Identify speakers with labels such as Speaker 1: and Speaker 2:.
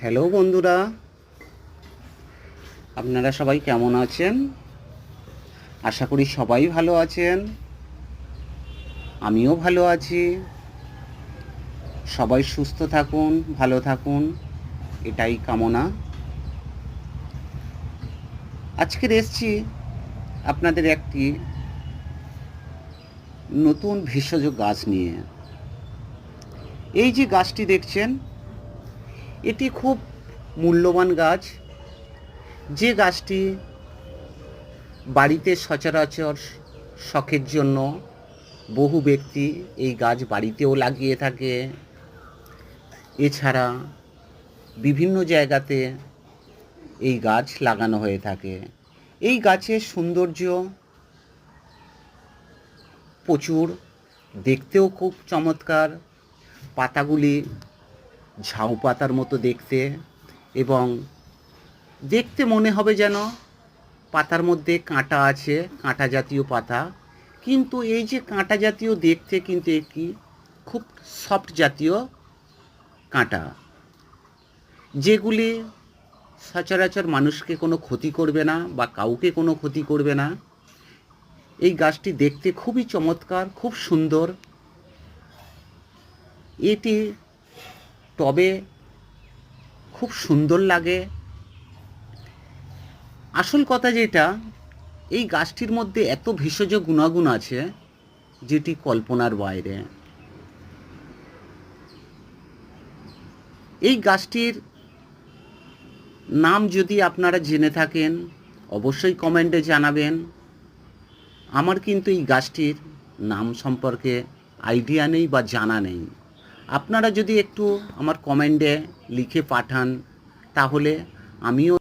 Speaker 1: Hello বন্ধুরা, আপনারা সবাই কেমন আছেন? আশা করি সবাই ভালো আছেন। আমিও ভালো আছি। সবাই সুস্থ থাকুন, ভালো থাকুন, এটাই কামনা। আজকের এসছি আপনাদের একটি নতুন ভেষজ গাছ নিয়ে। এই যে গাছটি দেখছেন, এটি খুব মূল্যবান গাছ। যে গাছটি বাড়িতে সচরাচর শখের জন্য বহু ব্যক্তি এই গাছ বাড়িতেও লাগিয়ে থাকে। এছাড়া বিভিন্ন জায়গাতে এই গাছ লাগানো হয়ে থাকে। এই গাছের সৌন্দর্য প্রচুর, দেখতেও খুব চমৎকার। পাতাগুলি ঝাউ পাতার মতো দেখতে, এবং দেখতে মনে হবে যেন পাতার মধ্যে কাঁটা আছে, কাঁটা জাতীয় পাতা। কিন্তু এই যে কাঁটা জাতীয় দেখতে, কিন্তু একটি খুব সফট জাতীয় কাঁটা, যেগুলি সচরাচর মানুষকে কোনো ক্ষতি করবে না বা কাউকে কোনো ক্ষতি করবে না। এই গাছটি দেখতে খুবই চমৎকার, খুব সুন্দর। এটি টবে খুব সুন্দর লাগে। আসল কথা যেটা, এই গাছটির মধ্যে এত ভেষজ গুণাগুণ আছে যেটি কল্পনার বাইরে। এই গাছটির নাম যদি আপনারা জেনে থাকেন অবশ্যই কমেন্টে জানাবেন। আমার কিন্তু এই গাছটির নাম সম্পর্কে আইডিয়া নেই বা জানা নেই। আপনারা যদি একটু আমার কমেন্টে লিখে পাঠান, তাহলে আমিও